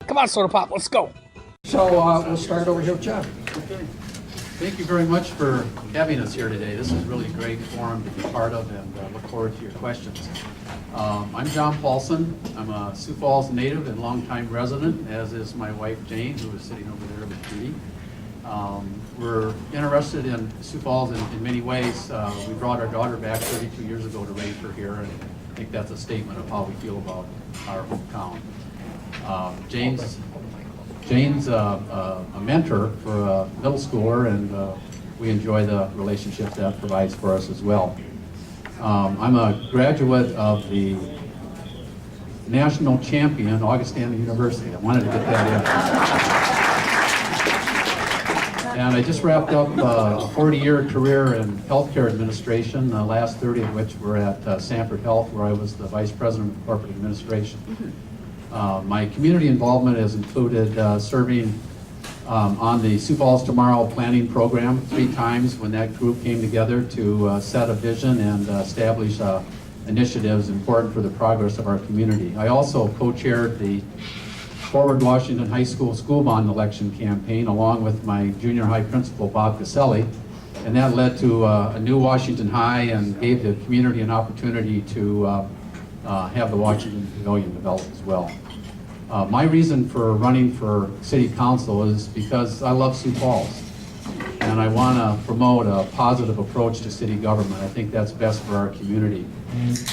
Come on, Soda Pop, let's go. So we'll start over here with John. Okay. Thank you very much for having us here today. This is really a great forum to be part of, and look forward to your questions. I'm John Paulson. I'm a Sioux Falls native and longtime resident, as is my wife Jane, who is sitting over there with Judy. We're interested in Sioux Falls in many ways. We brought our daughter back 32 years ago to raise her here, and I think that's a statement of how we feel about our hometown. Jane's a mentor for a middle schooler, and we enjoy the relationship that provides for us as well. I'm a graduate of the national champion, Augustana University. I wanted to get that in. And I just wrapped up a 40-year career in healthcare administration, the last 30 of which were at Sanford Health, where I was the Vice President of Corporate Administration. My community involvement has included serving on the Sioux Falls Tomorrow planning program 3 times when that group came together to set a vision and establish initiatives important for the progress of our community. I also co-chaired the Forward Washington High School school bond election campaign along with my junior high principal, Bob Caselli, and that led to a new Washington High and gave the community an opportunity to have the Washington Pavilion developed as well. My reason for running for City Council is because I love Sioux Falls, and I want to promote a positive approach to city government. I think that's best for our community.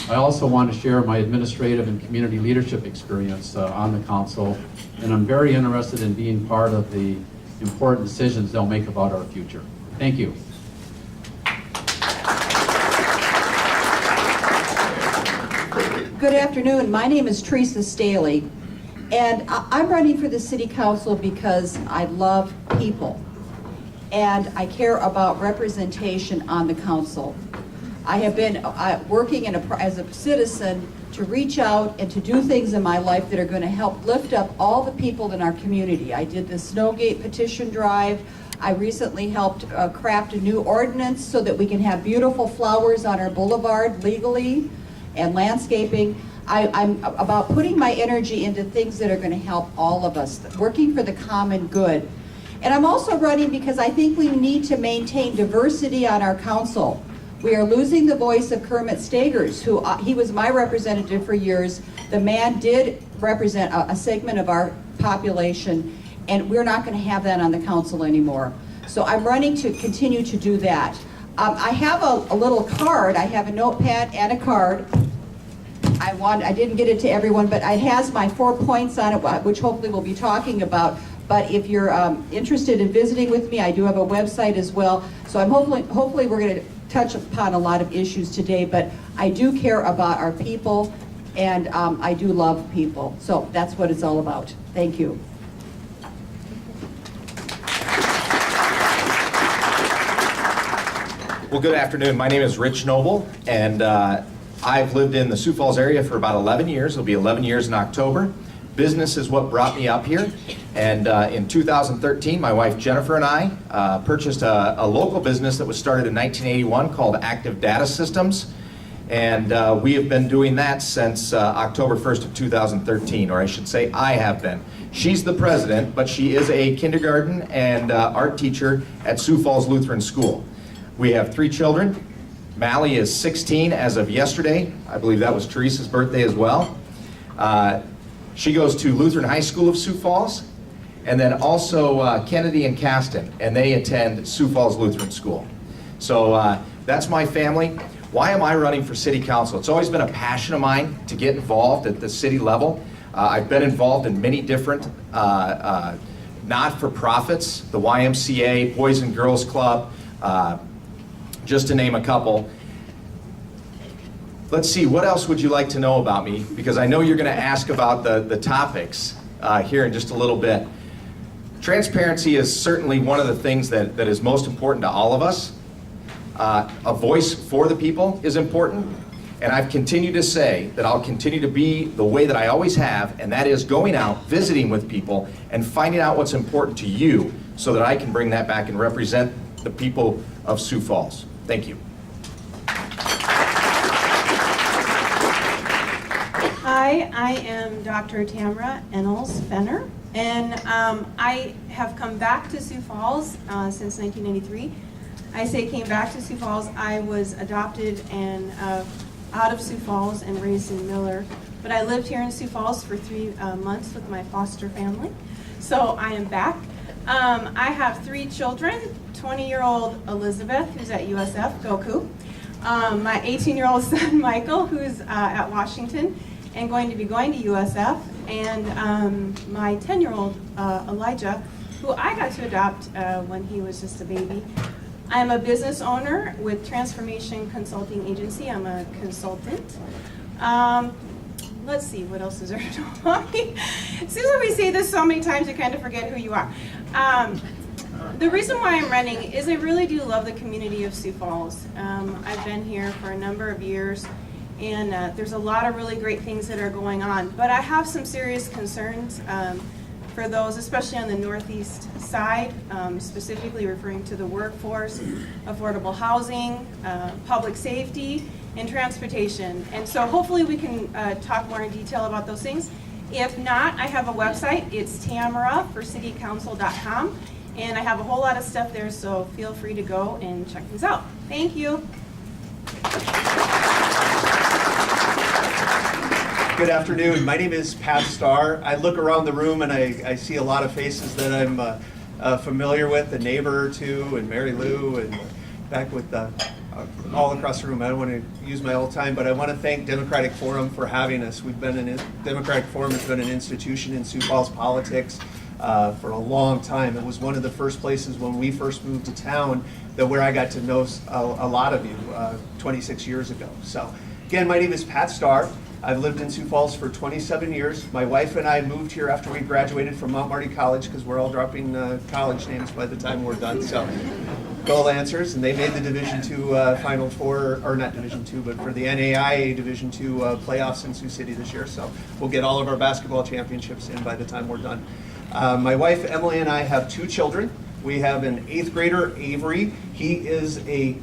I also want to share my administrative and community leadership experience on the council, and I'm very interested in being part of the important decisions they'll make about our future. Thank you. Good afternoon. My name is Theresa Stehly, and I'm running for the City Council because I love people, and I care about representation on the council. I have been working as a citizen to reach out and to do things in my life that are going to help lift up all the people in our community. I did the Snowgate petition drive. I recently helped craft a new ordinance so that we can have beautiful flowers on our boulevard legally, and landscaping. I'm about putting my energy into things that are going to help all of us, working for the common good. And I'm also running because I think we need to maintain diversity on our council. We are losing the voice of Kermit Stagers, who he was my representative for years. The man did represent a segment of our population, and we're not going to have that on the council anymore. So I'm running to continue to do that. I have a little card. I have a notepad and a card. I didn't get it to everyone, but it has my 4 points on it, which hopefully we'll be talking about. But if you're interested in visiting with me, I do have a website as well. So I'm hopefully we're going to touch upon a lot of issues today, but I do care about our people, and I do love people. So that's what it's all about. Thank you. Well, good afternoon. My name is Ritch Noble, and I've lived in the Sioux Falls area for about 11 years. It'll be 11 years in October. Business is what brought me up here, and in 2013, my wife Jennifer and I purchased a local business that was started in 1981 called Active Data Systems, and we have been doing that since October 1st of 2013, or I should say I have been. She's the president, but she is a kindergarten and art teacher at Sioux Falls Lutheran School. We have 3 children. Mally is 16 as of yesterday. I believe that was Teresa's birthday as well. She goes to Lutheran High School of Sioux Falls, and then also Kennedy and Caston, and they attend Sioux Falls Lutheran School. So that's my family. Why am I running for City Council? It's always been a passion of mine to get involved at the city level. I've been involved in many different not-for-profits, the YMCA, Boys and Girls Club, just to name a couple. Let's see, what else would you like to know about me? Because I know you're going to ask about the topics here in just a little bit. Transparency is certainly one of the things that is most important to all of us. A voice for the people is important, and I've continued to say that I'll continue to be the way that I always have, and that is going out, visiting with people, and finding out what's important to you so that I can bring that back and represent the people of Sioux Falls. Thank you. Hi, Hi, I am Dr. Tamera Enalls Fenner, and I have come back to Sioux Falls since 1993. I say came back to Sioux Falls. I was adopted and out of Sioux Falls and raised in Miller, but I lived here in Sioux Falls for 3 months with my foster family, so I am back. I have 3 children, 20-year-old Elizabeth, who's at USF, Goku, my 18-year-old son, Michael, who's at Washington and going to be going to USF, and my 10-year-old Elijah, who I got to adopt when he was just a baby. I'm a business owner with Transformation Consulting Agency. I'm a consultant. Let's see, what else is there to know about me? It seems like we say this so many times you kind of forget who you are. The reason why I'm running is I really do love the community of Sioux Falls. I've been here for a number of years, and there's a lot of really great things that are going on. But I have some serious concerns for those, especially on the northeast side, specifically referring to the workforce, affordable housing, public safety, and transportation. And so hopefully we can talk more in detail about those things. If not, I have a website. It's tamera4citycouncil.com. And I have a whole lot of stuff there, so feel free to go and check things out. Thank you. Good afternoon. My name is Pat Starr. I look around the room and I see a lot of faces that I'm familiar with, a neighbor or two, and Mary Lou, and back with all across the room. I don't want to use my whole time, but I want to thank Democratic Forum for having us. Democratic Forum has been an institution in Sioux Falls politics for a long time. It was one of the first places when we first moved to town where I got to know a lot of you 26 years ago. So again, my name is Pat Starr. I've lived in Sioux Falls for 27 years. My wife and I moved here after we graduated from Mount Marty College, because we're all dropping college names by the time we're done. So go Lancers, and they made the Division II Final Four, or not Division II, but for the NAIA Division II playoffs in Sioux City this year. So we'll get all of our basketball championships in by the time we're done. My wife Emily and I have 2 children. We have an 8th grader, Avery. He is a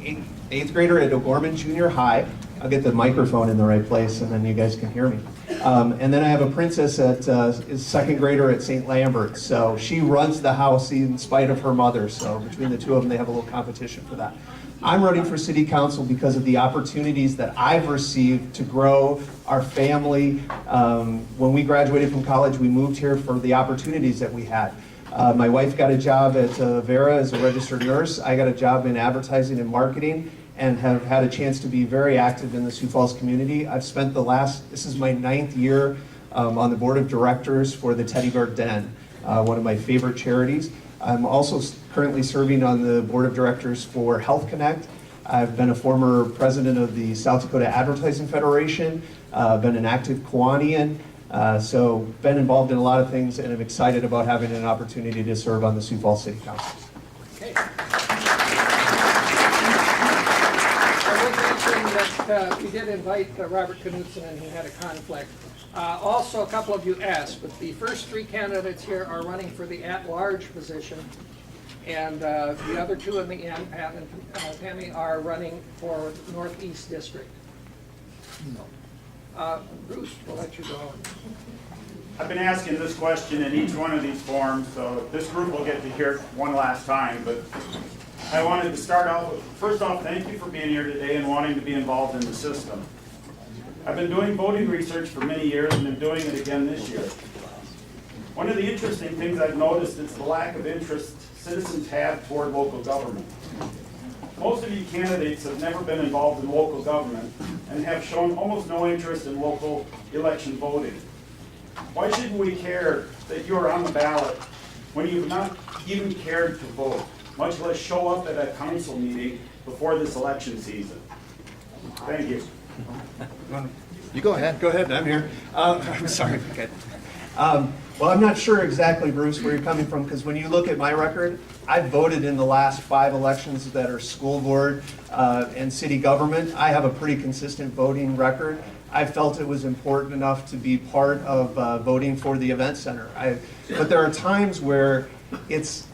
8th grader at O'Gorman Junior High. I'll get the microphone in the right place, and then you guys can hear me. And then I have a princess is 2nd grader at St. Lambert. So she runs the house in spite of her mother. So between the 2 of them, they have a little competition for that. I'm running for city council because of the opportunities that I've received to grow our family. When we graduated from college, we moved here for the opportunities that we had. My wife got a job at Vera as a registered nurse. I got a job in advertising and marketing, and have had a chance to be very active in the Sioux Falls community. I've spent this is my 9th year on the board of directors for the Teddy Bear Den, one of my favorite charities. I'm also currently serving on the board of directors for Health Connect. I've been a former president of the South Dakota Advertising Federation, been an active Kiwanian, so been involved in a lot of things, and I'm excited about having an opportunity to serve on the Sioux Falls City Council. Okay. We did invite Robert Knudsen, and he had a conflict. Also, a couple of you asked, but the first 3 candidates here are running for the at-large position, and the other 2 in the end, Pat and Tammy, are running for Northeast District. Bruce, we'll let you go. I've been asking this question in each one of these forums, so this group will get to hear it one last time, but I wanted to start out with, first off, thank you for being here today and wanting to be involved in the system. I've been doing voting research for many years and am doing it again this year. One of the interesting things I've noticed is the lack of interest citizens have toward local government. Most of you candidates have never been involved in local government and have shown almost no interest in local election voting. Why shouldn't we care that you're on the ballot when you've not even cared to vote, much less show up at a council meeting before this election season? Thank you. You go ahead. Go ahead. I'm here. I'm sorry. Okay. Well, I'm not sure exactly, Bruce, where you're coming from, because when you look at my record, I've voted in the last 5 elections that are school board and city government. I have a pretty consistent voting record. I felt it was important enough to be part of voting for the event center. But there are times where it's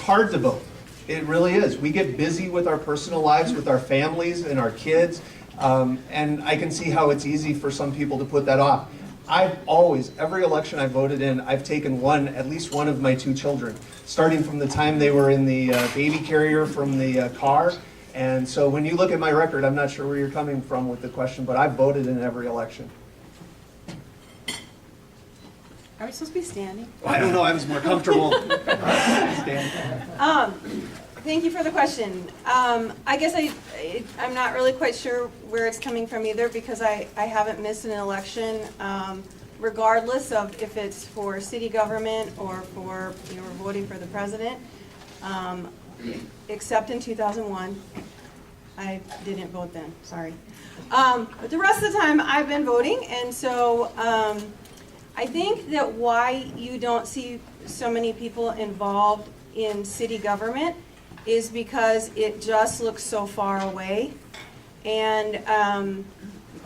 hard to vote. It really is. We get busy with our personal lives, with our families and our kids, and I can see how it's easy for some people to put that off. I've always, every election I voted in, I've taken at least one of my 2 children, starting from the time they were in the baby carrier from the car. And so when you look at my record, I'm not sure where you're coming from with the question, but I've voted in every election. Are we supposed to be standing? I don't know, I was more comfortable standing. Thank you for the question. I guess I'm not really quite sure where it's coming from either, because I haven't missed an election, regardless of if it's for city government or for, voting for the president, except in 2001. I didn't vote then, sorry. But the rest of the time I've been voting, and so I think that why you don't see so many people involved in city government is because it just looks so far away, and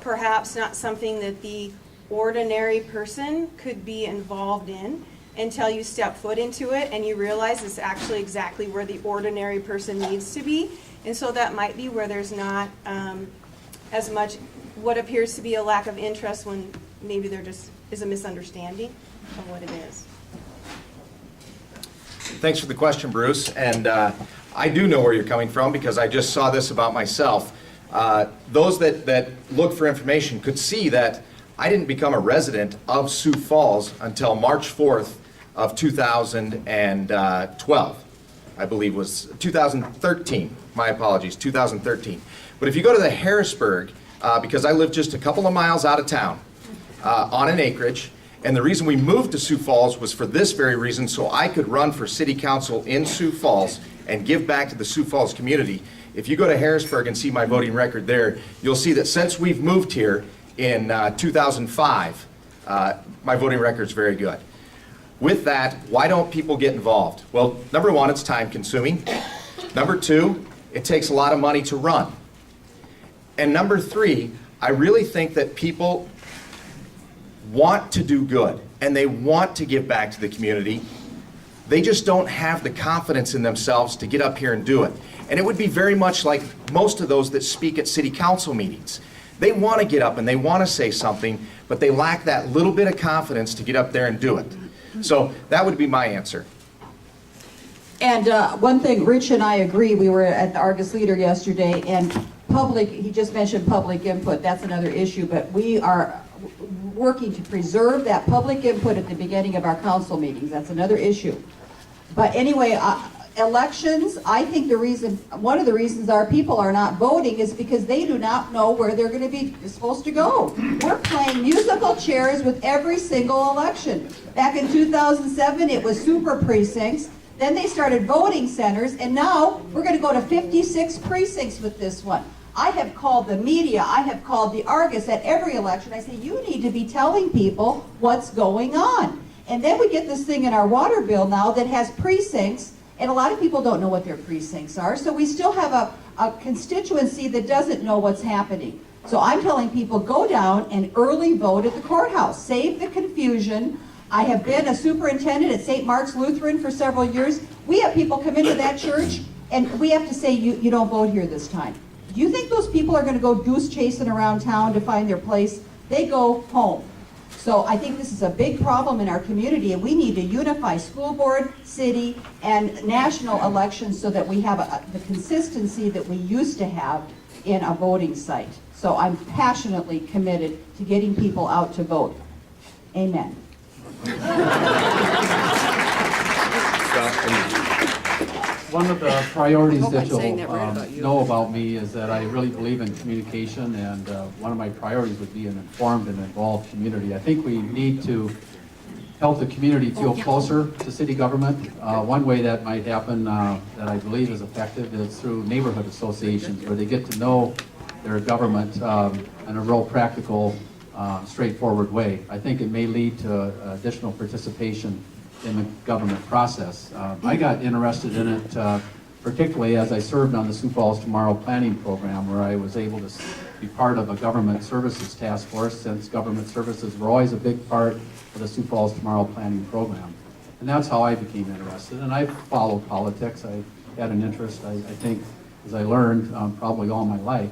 perhaps not something that the ordinary person could be involved in until you step foot into it and you realize it's actually exactly where the ordinary person needs to be. And so that might be where there's not as much what appears to be a lack of interest, when maybe there just is a misunderstanding of what it is. Thanks for the question, Bruce. And I do know where you're coming from, because I just saw this about myself. Those that look for information could see that I didn't become a resident of Sioux Falls until March 4th of 2012. I believe was 2013. My apologies, 2013. But if you go to the Harrisburg, because I live just a couple of miles out of town on an acreage, and the reason we moved to Sioux Falls was for this very reason, so I could run for city council in Sioux Falls and give back to the Sioux Falls community. If you go to Harrisburg and see my voting record there, you'll see that since we've moved here in 2005, my voting record's very good. With that, why don't people get involved? Well, number one, it's time consuming. Number two, it takes a lot of money to run. And number three, I really think that people want to do good and they want to give back to the community. They just don't have the confidence in themselves to get up here and do it. And it would be very much like most of those that speak at city council meetings. They want to get up and they want to say something, but they lack that little bit of confidence to get up there and do it. So that would be my answer. And one thing, Ritch and I agree, we were at the Argus Leader yesterday, and he just mentioned public input, that's another issue, but we are working to preserve that public input at the beginning of our council meetings. That's another issue. But anyway, elections, I think one of the reasons our people are not voting is because they do not know where they're going to be supposed to go. We're playing musical chairs with every single election. Back in 2007, it was super precincts. Then they started voting centers, and now we're going to go to 56 precincts with this one. I have called the media, I have called the Argus at every election. I say, you need to be telling people what's going on. And then we get this thing in our water bill now that has precincts, and a lot of people don't know what their precincts are. So we still have a constituency that doesn't know what's happening. So I'm telling people, go down and early vote at the courthouse. Save the confusion. I have been a superintendent at St. Mark's Lutheran for several years. We have people come into that church, and we have to say, you don't vote here this time. Do you think those people are going to go goose chasing around town to find their place? They go home. So I think this is a big problem in our community, and we need to unify school board, city, and national elections so that we have the consistency that we used to have in a voting site. So I'm passionately committed to getting people out to vote. Amen. One of the priorities hope that I'm saying that right you'll about you. know about me is that I really believe in communication, and one of my priorities would be an informed and involved community. I think we need to help the community feel closer to city government. One way that might happen that I believe is effective is through neighborhood associations, where they get to know their government in a real practical, straightforward way. I think it may lead to additional participation in the government process. I got interested in it particularly as I served on the Sioux Falls Tomorrow Planning Program, where I was able to be part of a government services task force, since government services were always a big part of the Sioux Falls Tomorrow Planning Program. And that's how I became interested. And I followed politics. I had an interest, I think, as I learned, probably all my life.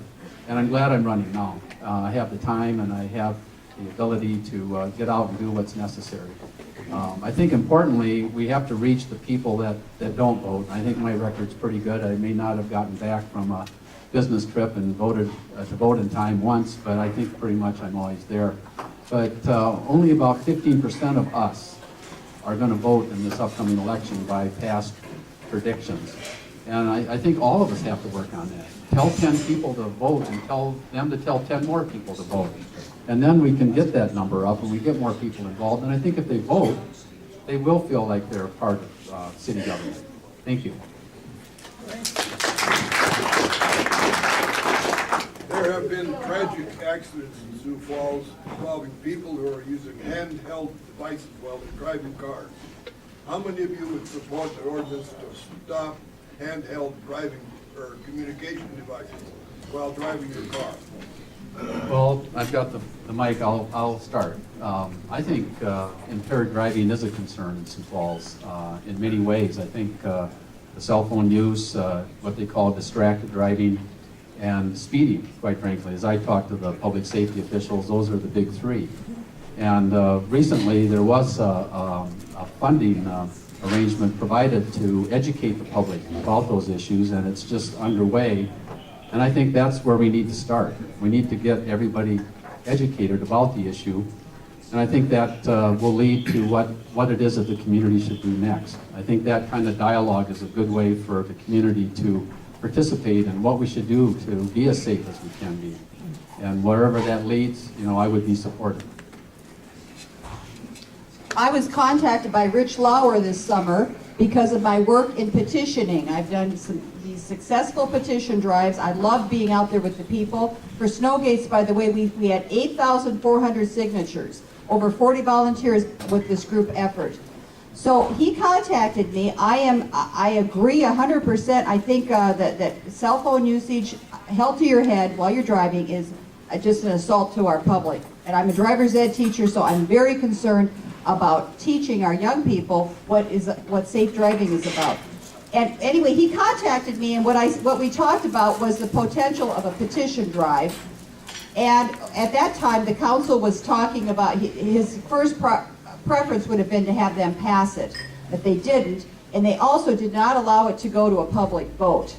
And I'm glad I'm running now. I have the time, and I have the ability to get out and do what's necessary. I think importantly, we have to reach the people that don't vote. I think my record's pretty good. I may not have gotten back from a business trip and voted to vote in time once, but I think pretty much I'm always there. But only about 15% of us are going to vote in this upcoming election by past predictions. And I think all of us have to work on that. Tell 10 people to vote and tell them to tell 10 more people to vote. And then we can get that number up and we get more people involved. And I think if they vote, they will feel like they're part of city government. Thank you. There have been tragic accidents in Sioux Falls involving people who are using handheld devices while they're driving cars. How many of you would support the ordinance to stop handheld driving or communication devices while driving your car? Well, I've got the mic. I'll start. I think impaired driving is a concern in Sioux Falls in many ways. I think the cell phone use, what they call distracted driving, and speeding, quite frankly. As I talk to the public safety officials, those are the big three. And recently there was a funding arrangement provided to educate the public about those issues, and it's just underway. And I think that's where we need to start. We need to get everybody educated about the issue. And I think that will lead to what it is that the community should do next. I think that kind of dialogue is a good way for the community to participate in what we should do to be as safe as we can be. And wherever that leads, I would be supportive. I was contacted by Ritch this summer because of my work in petitioning. I've done these successful petition drives. I love being out there with the people. For Snowgates, by the way, we had 8,400 signatures, over 40 volunteers with this group effort. So he contacted me. I agree 100%. I think that cell phone usage held to your head while you're driving is just an assault to our public. And I'm a driver's ed teacher, so I'm very concerned about teaching our young people what safe driving is about. And anyway, he contacted me, and what we talked about was the potential of a petition drive. And at that time, the council was talking about his first preference would have been to have them pass it, but they didn't, and they also did not allow it to go to a public vote.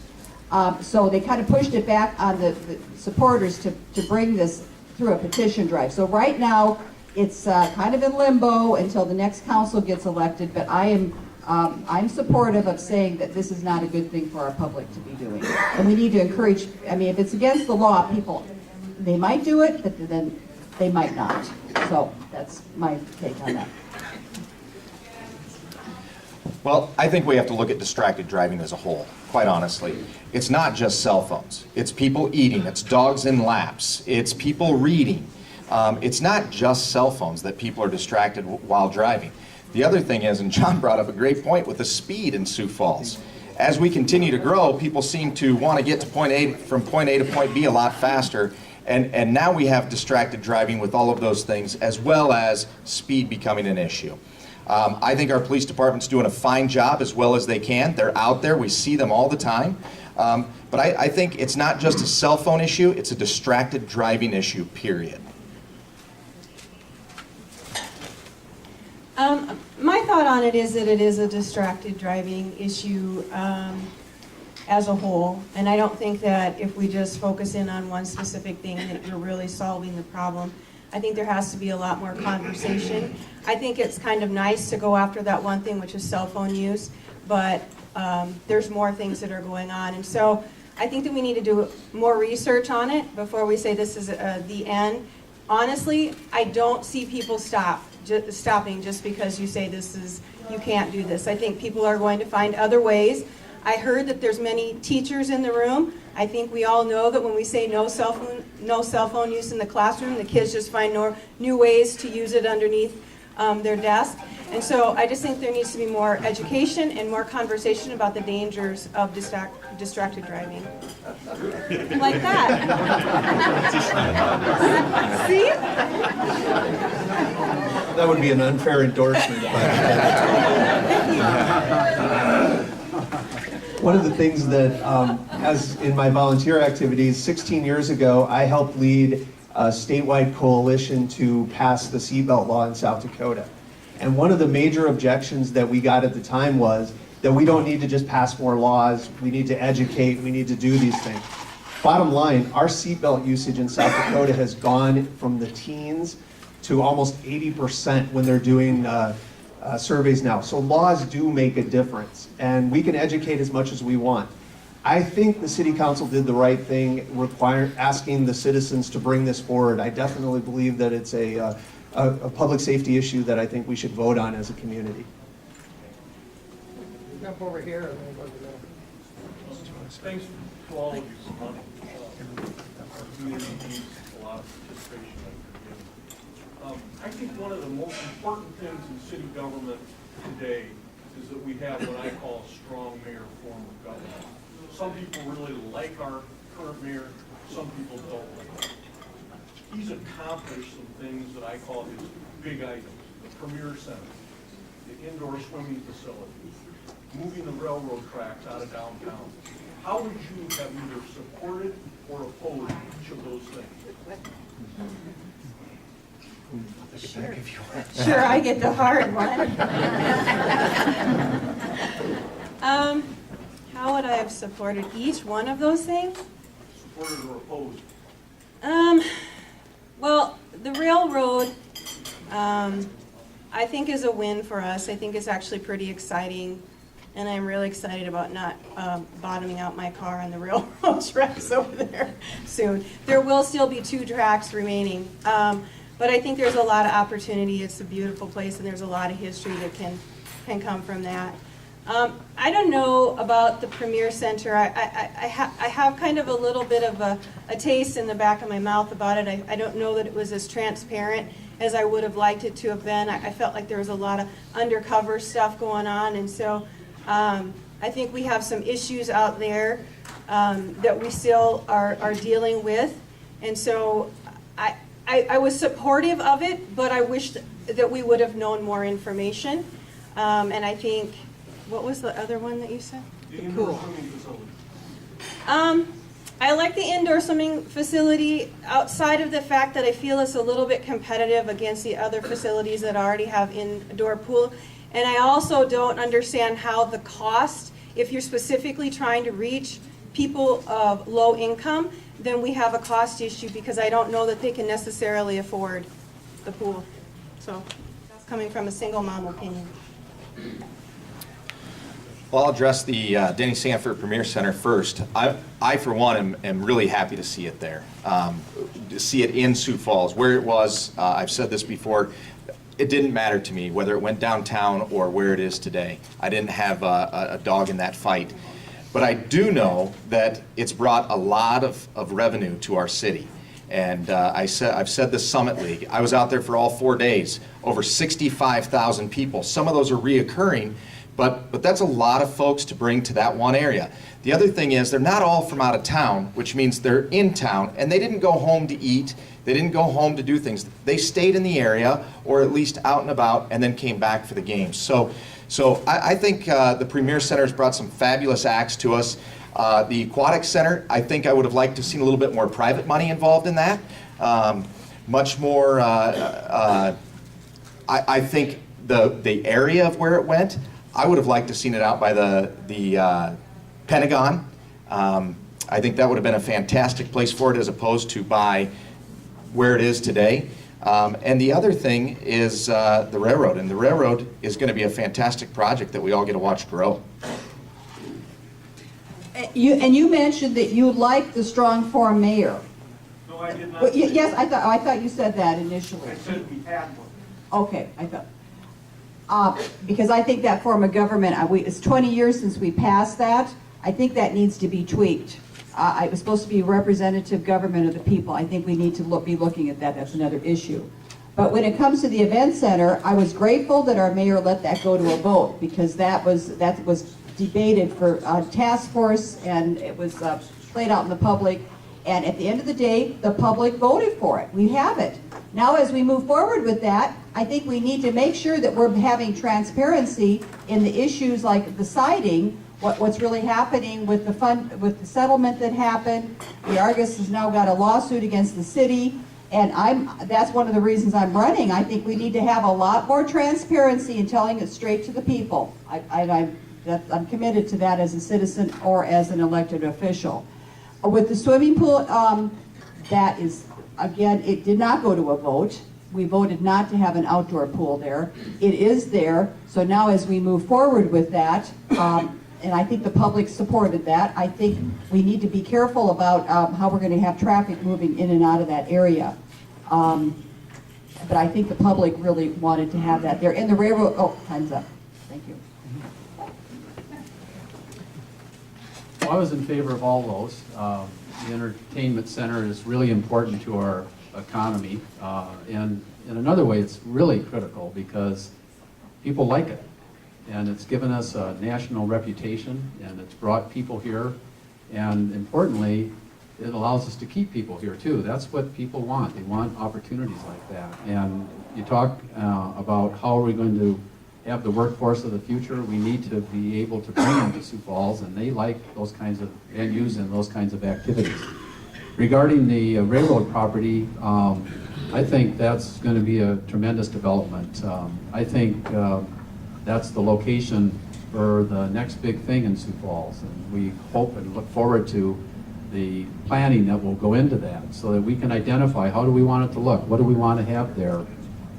So they kind of pushed it back on the supporters to bring this through a petition drive. So right now, it's kind of in limbo until the next council gets elected, but I'm supportive of saying that this is not a good thing for our public to be doing. And we need to encourage, if it's against the law, people, they might do it, but then they might not. So that's my take on that. Well, I think we have to look at distracted driving as a whole, quite honestly. It's not just cell phones. It's people eating. It's dogs in laps. It's people reading. It's not just cell phones that people are distracted while driving. The other thing is, and John brought up a great point with the speed in Sioux Falls. As we continue to grow, people seem to want to get to from point A to point B a lot faster. And now we have distracted driving with all of those things, as well as speed becoming an issue. I think our police department's doing a fine job as well as they can. They're out there. We see them all the time. But I think it's not just a cell phone issue. It's a distracted driving issue, period. My thought on it is that it is a distracted driving issue as a whole, and I don't think that if we just focus in on one specific thing that we're really solving the problem. I think there has to be a lot more conversation. I think it's kind of nice to go after that one thing, which is cell phone use, but there's more things that are going on, and so I think that we need to do more research on it before we say this is the end. Honestly, I don't see people stopping just because you say you can't do this. I think people are going to find other ways. I heard that there's many teachers in the room. I think we all know that when we say no cell phone use in the classroom, the kids just find new ways to use it underneath their desk. And so I just think there needs to be more education and more conversation about the dangers of distracted driving. Like that. See? That would be an unfair endorsement. One of the things that, as in my volunteer activities, 16 years ago, I helped lead a statewide coalition to pass the seatbelt law in South Dakota. And one of the major objections that we got at the time was that we don't need to just pass more laws, we need to educate, we need to do these things. Bottom line, our seatbelt usage in South Dakota has gone from the teens to almost 80% when they're doing surveys now. So laws do make a difference, and we can educate as much as we want. I think the city council did the right thing, asking the citizens to bring this forward. I definitely believe that it's a public safety issue that I think we should vote on as a community. Jump over here and then go to the... Thanks to all of you for running. Our community needs a lot of participation and community. I think one of the most important things in city government today is that we have what I call a strong mayor form of government. Some people really like our current mayor, some people don't like him. He's accomplished some things that I call his big items: the Premier Center, the indoor swimming facility, moving the railroad tracks out of downtown. How would you have either supported or opposed each of those things? Sure, I get the hard one. How would I have supported each one of those things? Supported or opposed? Well, the railroad, I think is a win for us. I think it's actually pretty exciting, and I'm really excited about not bottoming out my car on the railroad tracks over there soon. There will still be 2 tracks remaining, but I think there's a lot of opportunity. It's a beautiful place, and there's a lot of history that can come from that. I don't know about the Premier Center. I have kind of a little bit of a taste in the back of my mouth about it. I don't know that it was as transparent as I would have liked it to have been. I felt like there was a lot of undercover stuff going on, and so I think we have some issues out there that we still are dealing with, and so I was supportive of it, but I wished that we would have known more information, and I think... What was the other one that you said? The indoor swimming facility. I like the indoor swimming facility outside of the fact that I feel it's a little bit competitive against the other facilities that already have indoor pool. And I also don't understand how the cost, if you're specifically trying to reach people of low income, then we have a cost issue because I don't know that they can necessarily afford the pool. So that's coming from a single mom opinion. Well, I'll address the Denny Sanford Premier Center first. I for one, am really happy to see it there, to see it in Sioux Falls. Where it was, I've said this before, it didn't matter to me whether it went downtown or where it is today. I didn't have a dog in that fight. But I do know that it's brought a lot of revenue to our city. And I've said the Summit League. I was out there for all 4 days, over 65,000 people. Some of those are reoccurring. But that's a lot of folks to bring to that one area. The other thing is they're not all from out of town, which means they're in town, and they didn't go home to eat. They didn't go home to do things. They stayed in the area, or at least out and about, and then came back for the games. So I think the Premier Center has brought some fabulous acts to us. The Aquatic Center, I think I would have liked to have seen a little bit more private money involved in that. Much more, I think the area of where it went, I would have liked to have seen it out by the Pentagon. I think that would have been a fantastic place for it as opposed to by where it is today. And the other thing is the railroad. And the railroad is going to be a fantastic project that we all get to watch grow. You mentioned that you like the strong form mayor. No, I did not. Well, yes, I thought you said that initially. I said we had one. Okay, I thought. Because I think that form of government, it's 20 years since we passed that. I think that needs to be tweaked. It was supposed to be representative government of the people. I think we need to be looking at that. That's another issue. But when it comes to the event center, I was grateful that our mayor let that go to a vote because that was debated for task force and it was played out in the public. And at the end of the day, the public voted for it. We have it. Now as we move forward with that, I think we need to make sure that we're having transparency in the issues like the siding, what's really happening with the settlement that happened. The Argus has now got a lawsuit against the city, And that's one of the reasons I'm running. I think we need to have a lot more transparency in telling it straight to the people. I'm committed to that as a citizen or as an elected official. With the swimming pool, that is, again, it did not go to a vote. We voted not to have an outdoor pool there. It is there, so now as we move forward with that, and I think the public supported that, I think we need to be careful about how we're going to have traffic moving in and out of that area. But I think the public really wanted to have that there. And the railroad, oh, time's up. Thank you. Well, I was in favor of all those. The entertainment center is really important to our economy. And in another way, it's really critical because people like it. And it's given us a national reputation, and it's brought people here. And importantly, it allows us to keep people here too. That's what people want. They want opportunities like that. And you talk about how are we going to have the workforce of the future. We need to be able to bring them to Sioux Falls, and they like those kinds of venues and those kinds of activities. Regarding the railroad property, I think that's going to be a tremendous development. I think that's the location for the next big thing in Sioux Falls, and we hope and look forward to the planning that will go into that so that we can identify how do we want it to look, what do we want to have there,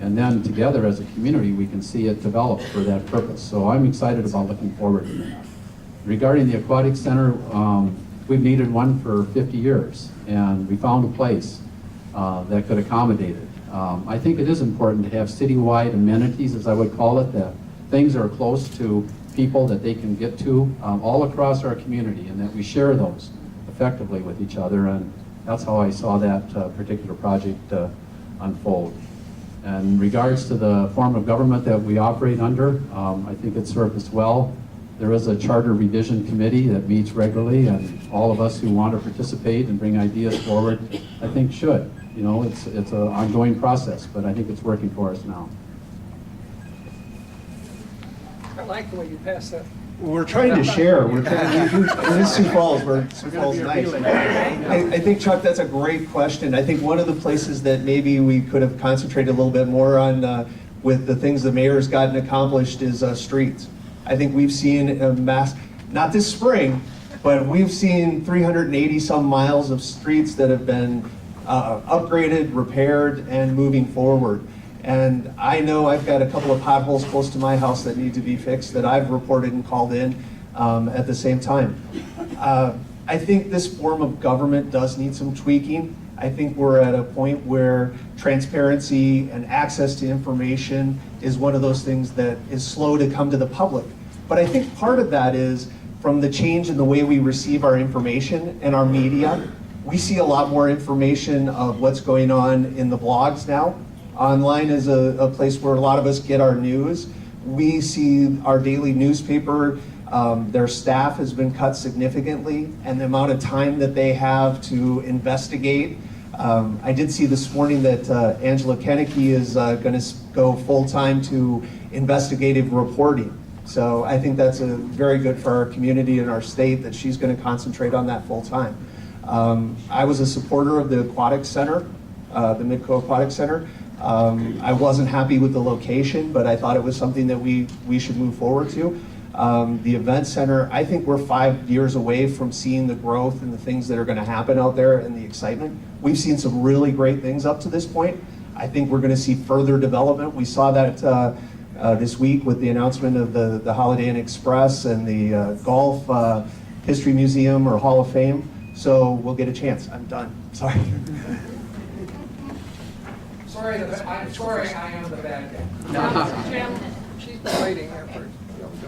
and then together as a community we can see it develop for that purpose. So I'm excited about looking forward to that. Regarding the aquatic center, we've needed one for 50 years, and we found a place that could accommodate it. I think it is important to have citywide amenities, as I would call it, that things are close to people that they can get to all across our community, and that we share those effectively with each other, and that's how I saw that particular project unfold. And in regards to the form of government that we operate under, I think it served us well. There is a charter revision committee that meets regularly, and all of us who want to participate and bring ideas forward, I think should. You know, it's an ongoing process, but I think it's working for us now. I like the way you passed that. We're trying to share. We're trying to, it is Sioux Falls. Sioux Falls nice. I think, Chuck, that's a great question. I think one of the places that maybe we could have concentrated a little bit more on with the things the mayor's gotten accomplished is streets. I think we've seen a not this spring, but we've seen 380 some miles of streets that have been upgraded, repaired, and moving forward. And I know I've got a couple of potholes close to my house that need to be fixed that I've reported and called in at the same time. I think this form of government does need some tweaking. I think we're at a point where transparency and access to information is one of those things that is slow to come to the public. But I think part of that is from the change in the way we receive our information and our media. We see a lot more information of what's going on in the blogs now. Online is a place where a lot of us get our news. We see our daily newspaper, their staff has been cut significantly, and the amount of time that they have to investigate. I did see this morning that Angela Kennecke is going to go full-time to investigative reporting. So I think that's very good for our community and our state that she's going to concentrate on that full-time. I was a supporter of the aquatic center, the Midco Aquatic Center. I wasn't happy with the location, but I thought it was something that we should move forward to. The event center, I think we're 5 years away from seeing the growth and the things that are going to happen out there and the excitement. We've seen some really great things up to this point. I think we're going to see further development. We saw that this week with the announcement of the Holiday Inn Express and the Golf History Museum or Hall of Fame. So we'll get a chance. I'm done. Sorry. I'm sorry I am the bad guy. She's been waiting there for.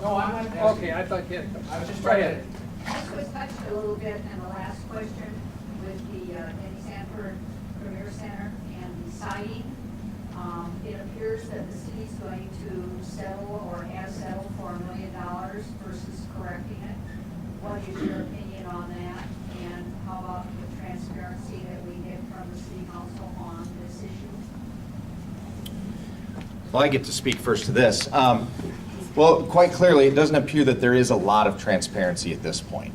No, I'm not. Okay, I thought you had. I was just Try trying it. to. This was touched a little bit in the last question with the Denny Sanford Premier Center and the siding. It appears that the city's going to settle or has settled for $1 million versus correcting it. What is your opinion on that? And how about the transparency that we get from the city council on this issue? Well, I get to speak first to this. Well, quite clearly, it doesn't appear that there is a lot of transparency at this point.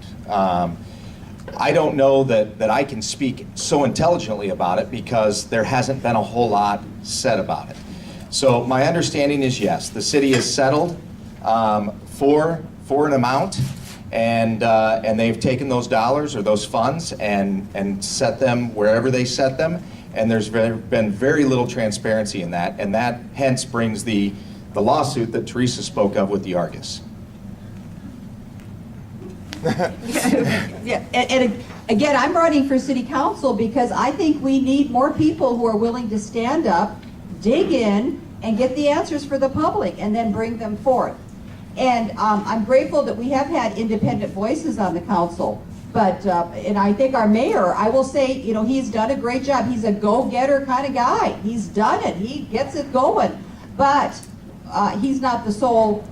I don't know that I can speak so intelligently about it because there hasn't been a whole lot said about it. So my understanding is yes, the city has settled for an amount, and they've taken those dollars or those funds and set them wherever they set them, and there's been very little transparency in that, and that hence brings the lawsuit that Theresa spoke of with the Argus. Yeah, and again, I'm running for city council because I think we need more people who are willing to stand up, dig in, and get the answers for the public, and then bring them forth. And I'm grateful that we have had independent voices on the council. But, and I think our mayor, I will say, you know, he's done a great job. He's a go-getter kind of guy. He's done it. He gets it going. But he's not the sole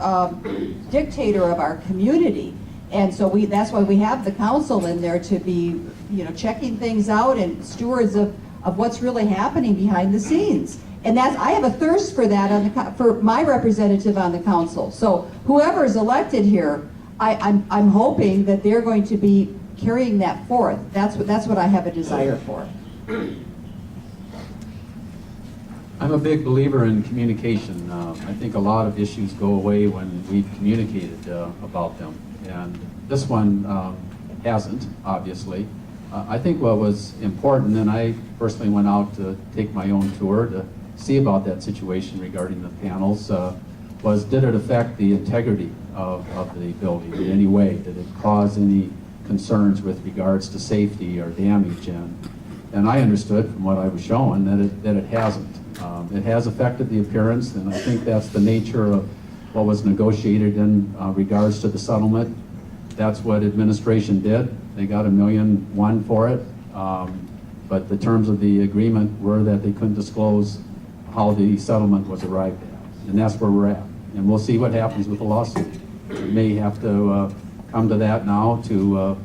dictator of our community. And so that's why we have the council in there to be, you know, checking things out and stewards of what's really happening behind the scenes. And I have a thirst for that for my representative on the council. So whoever is elected here, I'm hoping that they're going to be carrying that forth. That's what I have a desire for. I'm a big believer in communication. I think a lot of issues go away when we've communicated about them. And this one hasn't, obviously. I think what was important, and I personally went out to take my own tour to see about that situation regarding the panels, was did it affect the integrity of the building in any way? Did it cause any concerns with regards to safety or damage? And I understood from what I was shown that it hasn't. It has affected the appearance, and I think that's the nature of what was negotiated in regards to the settlement. That's what administration did. They got $1.1 million for it, but the terms of the agreement were that they couldn't disclose how the settlement was arrived at, and that's where we're at. And we'll see what happens with the lawsuit. We may have to come to that now to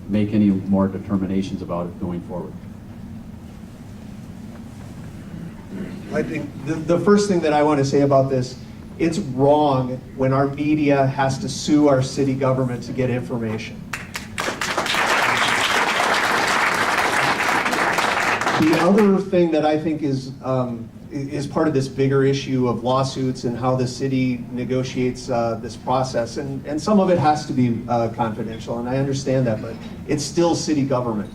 make any more determinations about it going forward. I think the first thing that I want to say about this, it's wrong when our media has to sue our city government to get information. The other thing that I think is part of this bigger issue of lawsuits and how the city negotiates this process, and some of it has to be confidential, and I understand that, but it's still city government.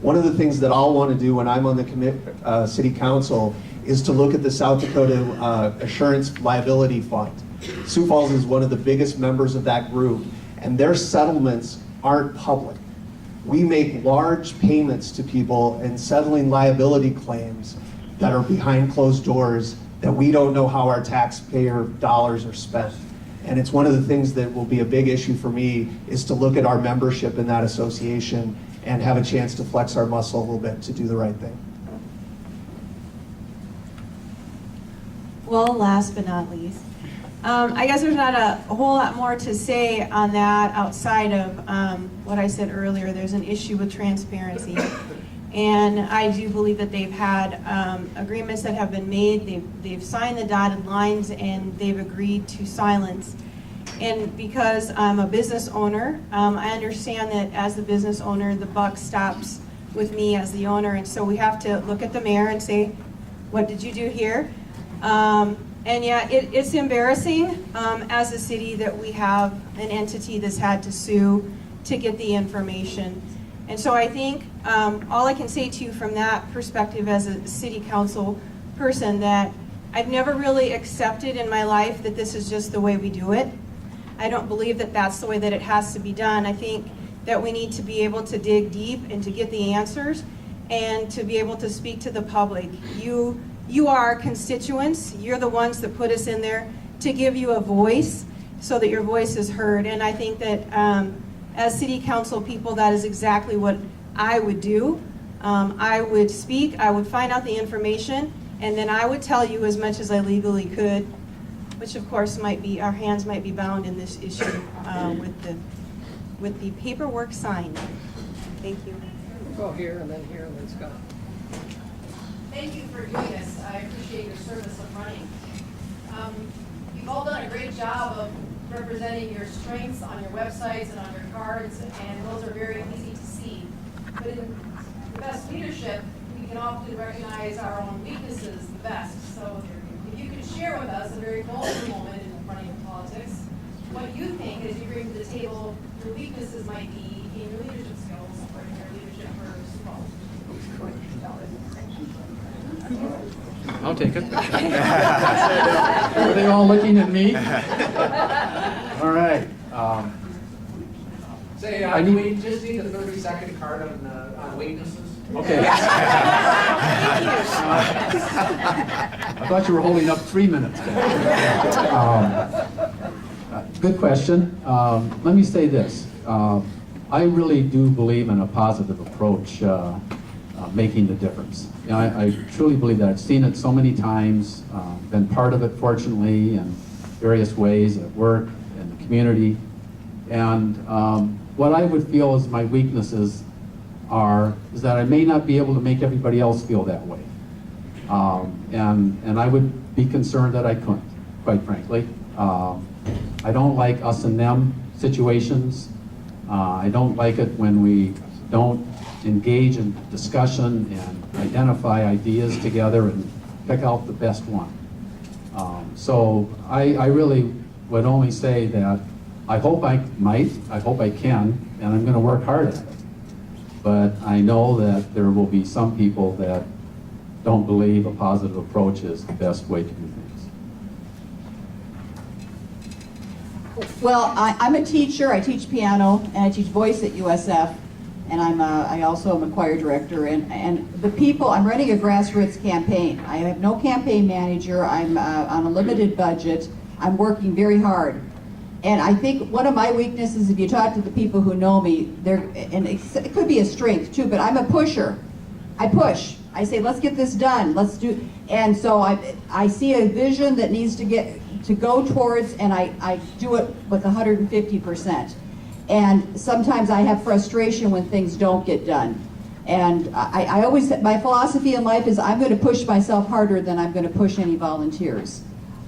One of the things that I'll want to do when I'm on the city council is to look at the South Dakota Assurance Liability Fund. Sioux Falls is one of the biggest members of that group, and their settlements aren't public. We make large payments to people and settling liability claims that are behind closed doors that we don't know how our taxpayer dollars are spent. And it's one of the things that will be a big issue for me is to look at our membership in that association and have a chance to flex our muscle a little bit to do the right thing. Well, last but not least, I guess there's not a whole lot more to say on that outside of what I said earlier. There's an issue with transparency. And I do believe that they've had agreements that have been made. They've signed the dotted lines and they've agreed to silence. And because I'm a business owner, I understand that as the business owner, the buck stops with me as the owner. And so we have to look at the mayor and say, what did you do here? And yeah, it's embarrassing as a city that we have an entity that's had to sue to get the information. And so I think all I can say to you from that perspective as a city council person, that I've never really accepted in my life that this is just the way we do it. I don't believe that that's the way that it has to be done. I think that we need to be able to dig deep and to get the answers and to be able to speak to the public. You are our constituents. You're the ones that put us in there to give you a voice so that your voice is heard. And I think that as city council people, that is exactly what I would do. I would speak, I would find out the information, and then I would tell you as much as I legally could, which of course might be, our hands might be bound in this issue with the paperwork signed. Thank you. We'll go here and then Scott. Thank you for doing this. I appreciate your service of running. You you've all done a great job of representing your strengths on your websites and on your cards, and those are very easy to see. But in the best leadership, we can often recognize our own weaknesses the best. So if you could share with us a very vulnerable moment in running politics, what you think as you bring to the table your weaknesses might be in your leadership skills or in your leadership for Sioux Falls. I'll take it. Are they all looking at me? All right. Say, I need- we just need a 30-second card on weaknesses. Okay. I thought you were holding up 3 minutes. Good question. Let me say this. I really do believe in a positive approach making the difference. You know, I truly believe that. I've seen it so many times, been part of it, fortunately, in various ways at work, in the community. And what I would feel is my weaknesses is that I may not be able to make everybody else feel that way. And I would be concerned that I couldn't, quite frankly. I don't like us and them situations. I don't like it when we don't engage in discussion and identify ideas together and pick out the best one. So I really would only say that I hope I hope I can, and I'm going to work hard at it. But I know that there will be some people that don't believe a positive approach is the best way to do things. Well, I'm a teacher. I teach piano and I teach voice at USF, and I also am a choir director. And the people, I'm running a grassroots campaign. I have no campaign manager. I'm on a limited budget. I'm working very hard. And I think one of my weaknesses, if you talk to the people who know me, and it could be a strength too, but I'm a pusher. I push. I say, let's get this done. Let's do. And so I see a vision that needs to go towards, and I do it with 150%. And sometimes I have frustration when things don't get done. And I always, my philosophy in life is I'm going to push myself harder than I'm going to push any volunteers.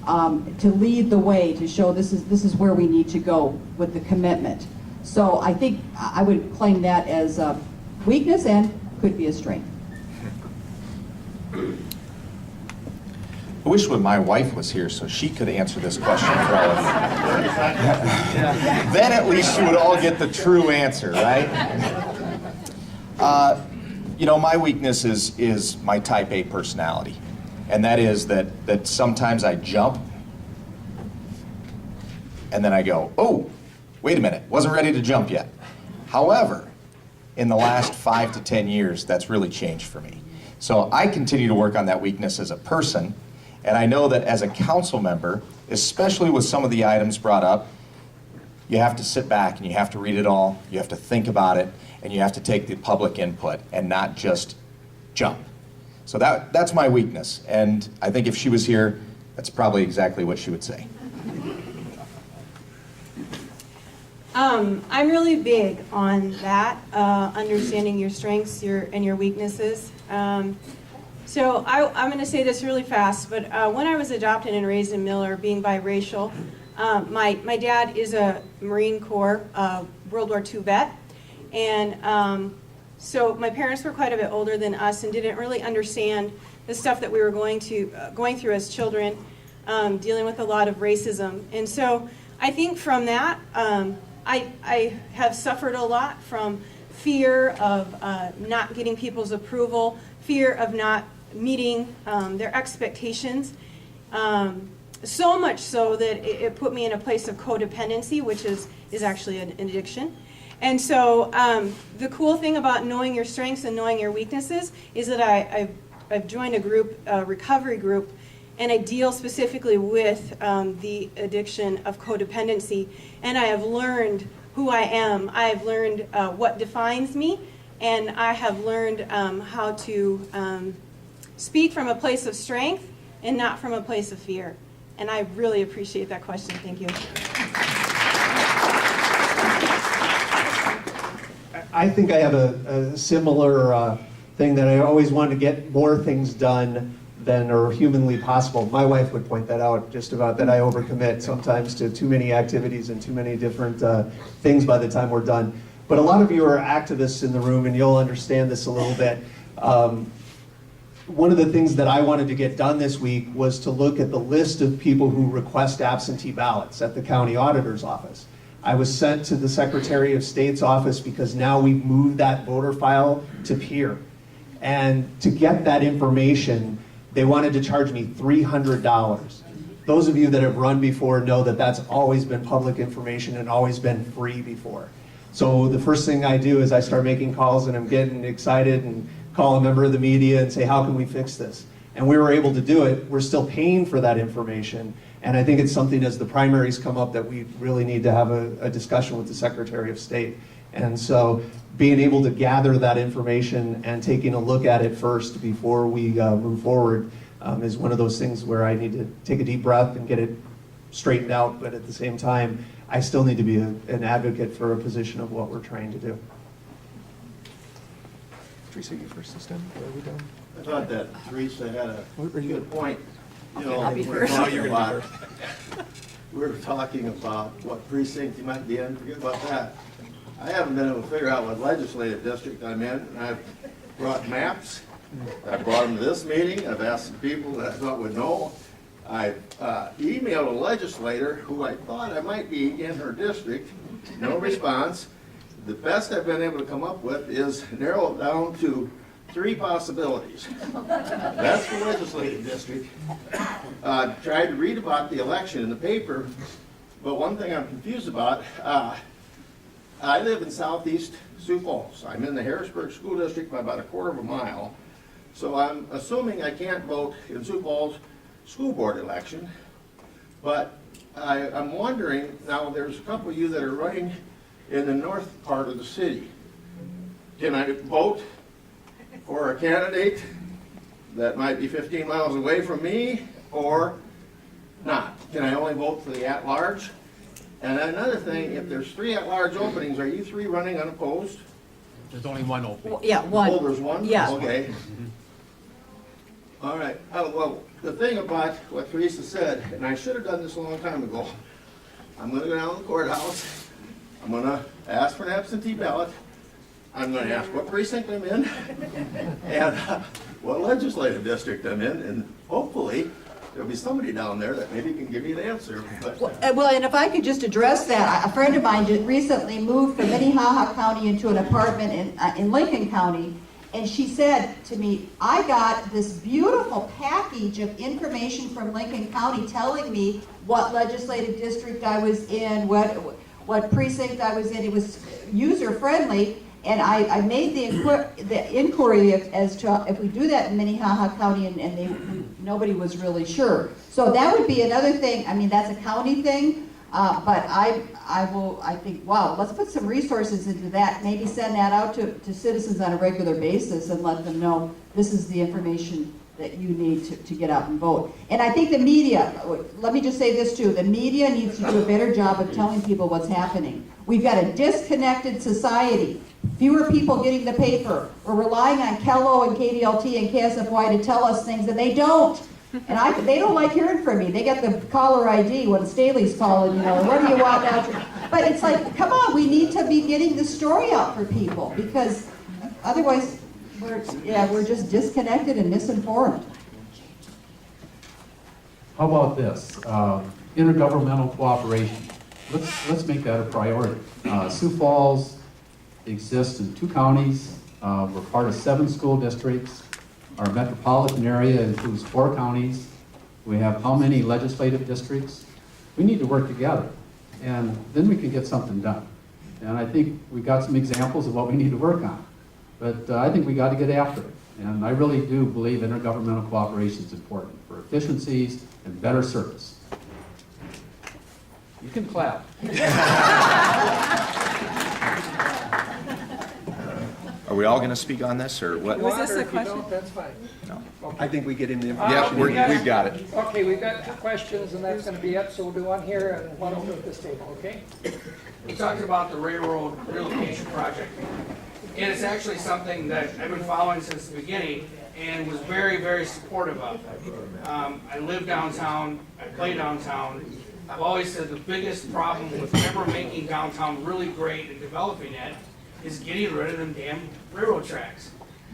To lead the way, to show this is where we need to go with the commitment. So I think I would claim that as a weakness and could be a strength. I wish when my wife was here so she could answer this question for all of you. Then at least you would all get the true answer, right? You know, my weakness is my type A personality. And that is that sometimes I jump and then I go, oh, wait a minute, wasn't ready to jump yet. However, in the last 5 to 10 years, that's really changed for me. So I continue to work on that weakness as a person, and I know that as a council member, especially with some of the items brought up, you have to sit back and you have to read it all, you have to think about it, and you have to take the public input and not just jump. So that's my weakness, and I think if she was here, that's probably exactly what she would say. I'm really big on that, understanding your strengths and your weaknesses. So I'm going to say this really fast, but when I was adopted and raised in Miller, being biracial, my dad is a Marine Corps World War II vet, and so my parents were quite a bit older than us and didn't really understand the stuff that we were going through as children, dealing with a lot of racism. And so I think from that, I have suffered a lot from fear of not getting people's approval, fear of not meeting their expectations, so much so that it put me in a place of codependency, which is actually an addiction. And so the cool thing about knowing your strengths and knowing your weaknesses is that I've joined a recovery group, and I deal specifically with the addiction of codependency. And I have learned who I am. I have learned what defines me, and I have learned how to speak from a place of strength and not from a place of fear. And I really appreciate that question. Thank you. I think I have a similar thing, that I always want to get more things done than are humanly possible. My wife would point that out just about, that I overcommit sometimes to too many activities and too many different things by the time we're done. But a lot of you are activists in the room, and you'll understand this a little bit. One of the things that I wanted to get done this week was to look at the list of people who request absentee ballots at the county auditor's office. I was sent to the Secretary of State's office because now we've moved that voter file to Peer. And to get that information, they wanted to charge me $300. Those of you that have run before know that that's always been public information and always been free before. So the first thing I do is I start making calls, and I'm getting excited and call a member of the media and say, how can we fix this? And we were able to do it. We're still paying for that information. And I think it's something, as the primaries come up, that we really need to have a discussion with the Secretary of State. And so being able to gather that information and taking a look at it first before we move forward is one of those things where I need to take a deep breath and get it straightened out. But at the same time, I still need to be an advocate for a position of what we're trying to do. Theresa, you first this time? Are we done? I thought that Theresa had a good point. You know, I'll be we're first. talking about, we're talking about what precinct you might be in. Forget about that. I haven't been able to figure out what legislative district I'm in, and I've brought maps. I brought them to this meeting. I've asked some people that I thought would know. I emailed a legislator who I thought I might be in her district. No response. The best I've been able to come up with is narrow it down to 3 possibilities. That's the legislative district. Tried to read about the election in the paper, but one thing I'm confused about, I live in southeast Sioux Falls. I'm in the Harrisburg School District by about a quarter of a mile. So I'm assuming I can't vote in Sioux Falls school board election. But I'm wondering, now there's a couple of you that are running in the north part of the city. Can I vote for a candidate that might be 15 miles away from me or not? Can I only vote for the at-large? And another thing, if there's 3 at-large openings, are you 3 running unopposed? There's only one opening. Yeah, one. Oh, there's one? Yeah. Okay. All right. Well, the thing about what Theresa said, and I should have done this a long time ago, I'm going to go down to the courthouse. I'm going to ask for an absentee ballot. I'm going to ask what precinct I'm in and what legislative district I'm in, and hopefully there'll be somebody down there that maybe can give me the answer. But Well, and if I could just address that, a friend of mine just recently moved from Minnehaha County into an apartment in Lincoln County, and she said to me, I got this beautiful package of information from Lincoln County telling me what legislative district I was in, what precinct I was in. It was user-friendly, and I made the inquiry as to if we do that in Minnehaha County, and nobody was really sure. So that would be another thing. I mean, that's a county thing, but I think, wow, let's put some resources into that. Maybe send that out to citizens on a regular basis and let them know this is the information that you need to get out and vote. And I think the media, let me just say this too, the media needs to do a better job of telling people what's happening. We've got a disconnected society. Fewer people getting the paper. We're relying on Kello and KDLT and KSFY to tell us things, and they don't. And they don't like hearing from me. They get the caller ID when Stehly's calling, you know, what do you want now? But it's like, come on, we need to be getting the story out for people, because otherwise we're just disconnected and misinformed. How about this? Intergovernmental cooperation. Let's make that a priority. Sioux Falls exists in 2 counties. We're part of 7 school districts. Our metropolitan area includes 4 counties. We have how many legislative districts? We need to work together, and then we can get something done. And I think we've got some examples of what we need to work on. But I think we got to get after it. And I really do believe intergovernmental cooperation is important for efficiencies and better service. You can clap. Are we all going to speak on this, or what? Was this a question? That's fine. No. I think we get him the Yeah, information. we've got it. Okay, we've got 2 questions, and that's going to be it, so we'll do one here and one over at this table, okay? We're talking about the railroad relocation project. And it's actually something that I've been following since the beginning. and was very, very supportive of it. I live downtown, I play downtown. I've always said the biggest problem with ever making downtown really great and developing it is getting rid of them damn railroad tracks.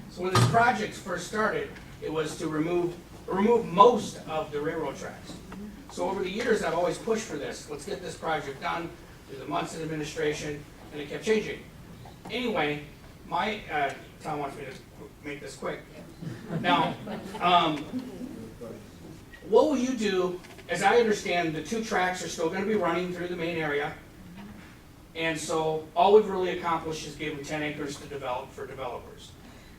So when this project first started, it was to remove most of the railroad tracks. So over the years, I've always pushed for this. Let's get this project done through the months of administration, and it kept changing. Anyway, Tom wants me to make this quick. Now, what will you do? As I understand, the 2 tracks are still going to be running through the main area, and so all we've really accomplished is give them 10 acres to develop for developers.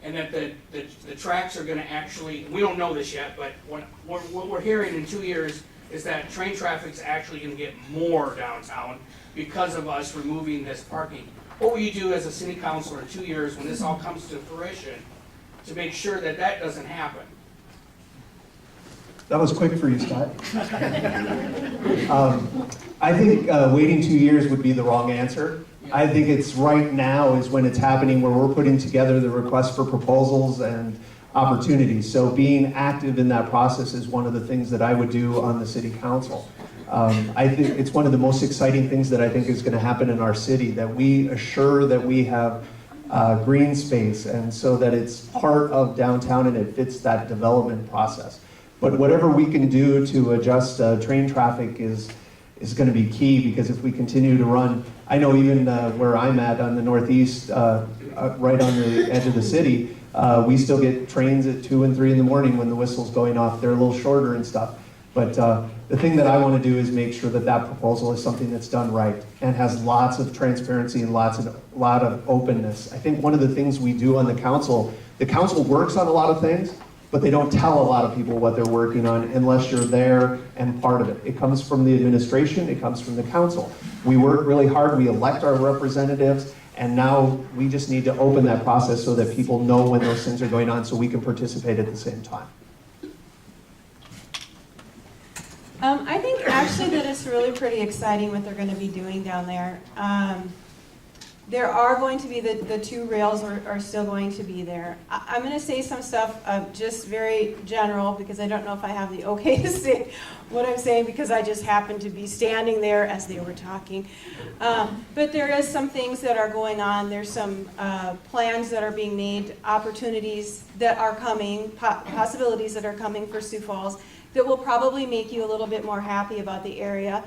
And that the tracks are going to actually, we don't know this yet, but what we're hearing in 2 years is that train traffic's actually going to get more downtown because of us removing this parking. What will you do as a city councilor in 2 years when this all comes to fruition to make sure that that doesn't happen? That was quick for you, Scott. I think waiting 2 years would be the wrong answer. I think it's right now is when it's happening, where we're putting together the request for proposals and opportunities. So being active in that process is one of the things that I would do on the city council. I think it's one of the most exciting things that I think is going to happen in our city, that we assure that we have green space, and so that it's part of downtown and it fits that development process. But whatever we can do to adjust train traffic is going to be key, because if we continue to run, I know even where I'm at on the northeast, right on the edge of the city, we still get trains at 2 and 3 in the morning when the whistle's going off. They're a little shorter and stuff. But the thing that I want to do is make sure that that proposal is something that's done right and has lots of transparency and lot of openness. I think one of the things we do on the council works on a lot of things, but they don't tell a lot of people what they're working on unless you're there and part of it. It comes from the administration, it comes from the council. We work really hard, we elect our representatives, and now we just need to open that process so that people know when those things are going on so we can participate at the same time. I think actually that it's really pretty exciting what they're going to be doing down there. There are going to be, the 2 rails are still going to be there. I'm going to say some stuff just very general, because I don't know if I have the okay to say what I'm saying, because I just happened to be standing there as they were talking. But there is some things that are going on. There's some plans that are being made, opportunities that are coming, possibilities that are coming for Sioux Falls that will probably make you a little bit more happy about the area.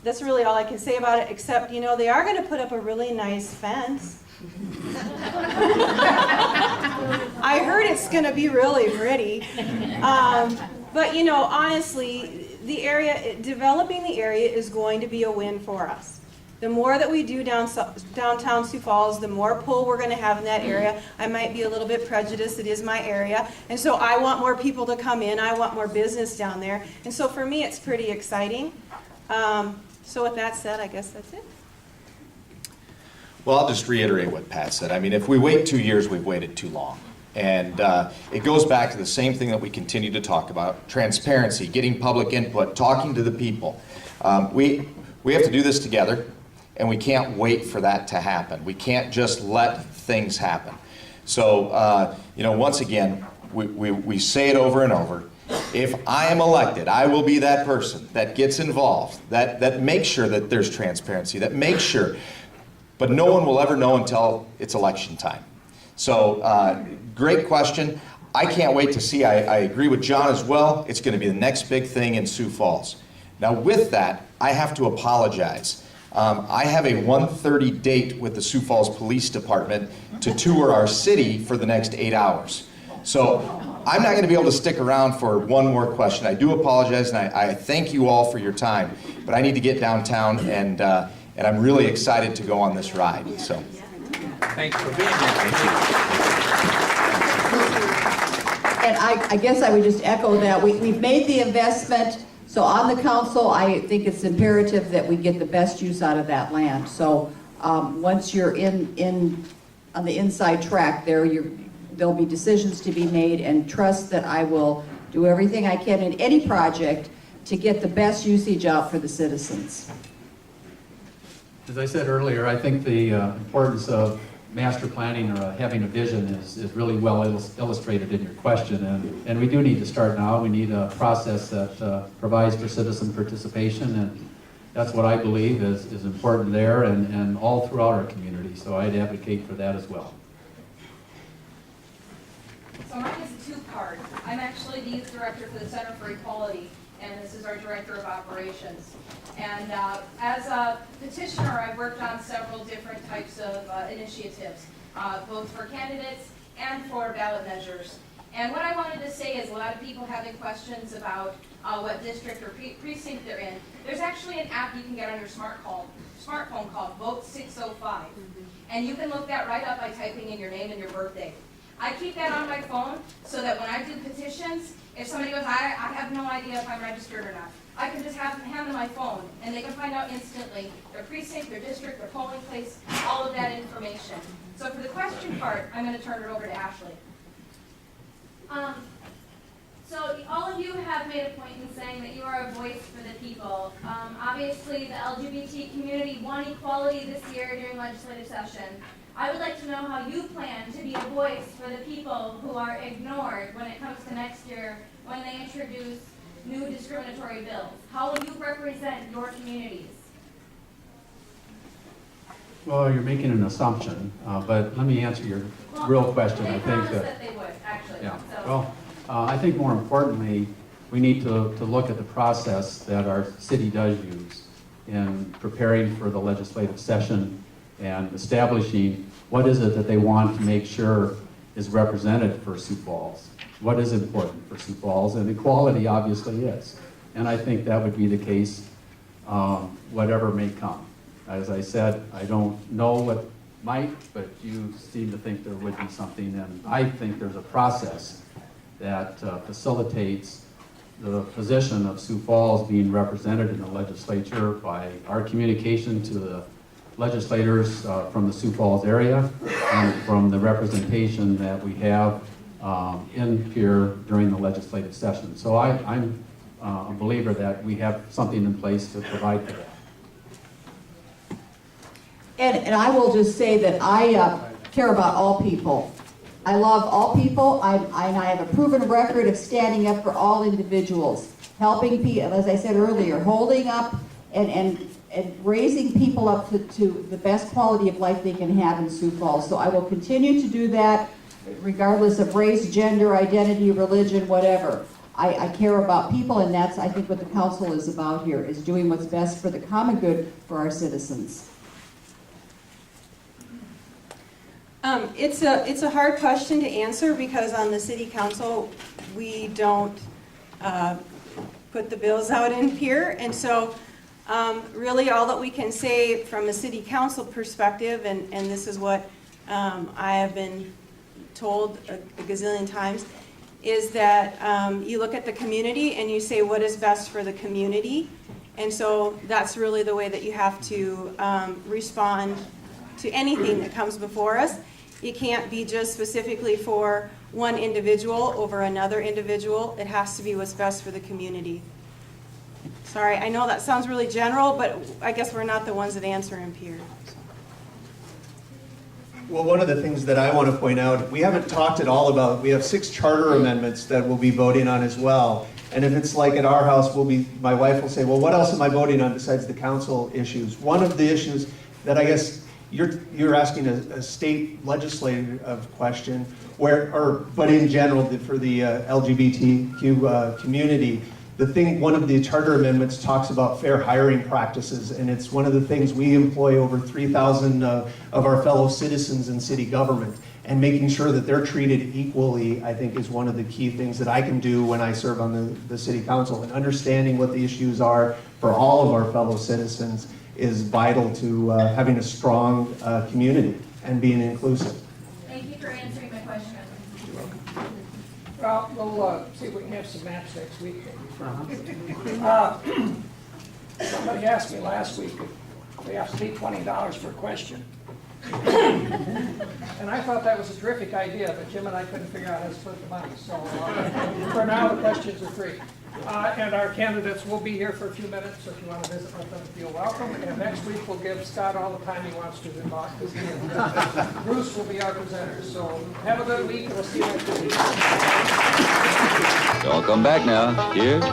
That's really all I can say about it, except, you know, they are going to put up a really nice fence. I heard it's going to be really pretty. But, you know, honestly, developing the area is going to be a win for us. The more that we do downtown Sioux Falls, the more pull we're going to have in that area. I might be a little bit prejudiced. It is my area. And so I want more people to come in. I want more business down there. And so for me, it's pretty exciting. So with that said, I guess that's it. Well, I'll just reiterate what Pat said. I mean, if we wait 2 years, we've waited too long. And it goes back to the same thing that we continue to talk about: transparency, getting public input, talking to the people. We have to do this together, and we can't wait for that to happen. We can't just let things happen. So, you know, once again, we say it over and over. If I am elected, I will be that person that gets involved, that makes sure that there's transparency, that makes sure, but no one will ever know until it's election time. So, great question. I can't wait to see. I agree with John as well. It's going to be the next big thing in Sioux Falls. Now, with that, I have to apologize. I have a 1:30 date with the Sioux Falls Police Department to tour our city for the next 8 hours. So I'm not going to be able to stick around for one more question. I do apologize, and I thank you all for your time. But I need to get downtown, and I'm really excited to go on this ride. So, Thanks for being here. Thank you. And I guess I would just echo that. We've made the investment, so on the council, I think it's imperative that we get the best use out of that land. So once you're in on the inside track there, there'll be decisions to be made, and trust that I will do everything I can in any project to get the best usage out for the citizens. As I said earlier, I think the importance of master planning or having a vision is really well illustrated in your question, and we do need to start now. We need a process that provides for citizen participation, and that's what I believe is important there and all throughout our community, so I'd advocate for that as well. So mine is a two-part. I'm actually the youth director for the Center for Equality, and this is our director of operations. And as a petitioner, I've worked on several different types of initiatives, both for candidates and for ballot measures. And what I wanted to say is a lot of people having questions about what district or precinct they're in. There's actually an app you can get on your smartphone called Vote 605. And you can look that right up by typing in your name and your birthday. I keep that on my phone so that when I do petitions, if somebody goes, I have no idea if I'm registered or not, I can just hand them my phone and they can find out instantly their precinct, their district, their polling place, all of that information. So for the question part, I'm going to turn it over to Ashley. So all of you have made a point in saying that you are a voice for the people. Obviously, the LGBT community won equality this year during legislative session. I would like to know how you plan to be a voice for the people who are ignored when it comes to next year when they introduce new discriminatory bills. How will you represent your communities? Well, you're making an assumption, but let me answer your real question. They I think promised that they would, actually. yeah. So. Well, I think more importantly, we need to look at the process that our city does use in preparing for the legislative session and establishing what is it that they want to make sure is represented for Sioux Falls. What is important for Sioux Falls, and equality obviously is. And I think that would be the case, whatever may come. As I said, I don't know what might, but you seem to think there would be something, and I think there's a process that facilitates the position of Sioux Falls being represented in the legislature by our communication to the legislators from the Sioux Falls area and from the representation that we have in here during the legislative session. So I'm a believer that we have something in place to provide for that. And I will just say that I care about all people. I love all people, and I have a proven record of standing up for all individuals, helping people, as I said earlier, holding up and raising people up to the best quality of life they can have in Sioux Falls. So I will continue to do that regardless of race, gender, identity, religion, whatever. I care about people, and that's, I think, what the council is about here, is doing what's best for the common good for our citizens. It's a hard question to answer because on the city council, we don't put the bills out in here. And so really all that we can say from a city council perspective, and this is what I have been told a gazillion times, is that you look at the community and you say what is best for the community. And so that's really the way that you have to respond to anything that comes before us. It can't be just specifically for one individual over another individual. It has to be what's best for the community. Sorry, I know that sounds really general, but I guess we're not the ones that answer in here. Well, one of the things that I want to point out, we haven't talked at all about, we have 6 charter amendments that we'll be voting on as well. And if it's like at our house, my wife will say, well, what else am I voting on besides the council issues? One of the issues that I guess you're asking a state legislative question, but in general for the LGBTQ community, one of the charter amendments talks about fair hiring practices, and it's one of the things we employ over 3,000 of our fellow citizens in city government, and making sure that they're treated equally, I think, is one of the key things that I can do when I serve on the city council, and understanding what the issues are for all of our fellow citizens is vital to having a strong community and being inclusive. Thank you for answering my question. You're welcome. Well, we'll see if we can have some maps next week. Somebody asked me last week if they have to pay $20 for a question. And I thought that was a terrific idea, but Jim and I couldn't figure out how to split the money. So for now, the questions are free. And our candidates will be here for a few minutes, so if you want to visit with them, feel welcome. And next week, we'll give Scott all the time he wants to involve. Bruce will be our presenter. So have a good week, and we'll see you next week. Y'all come back now. Cheers.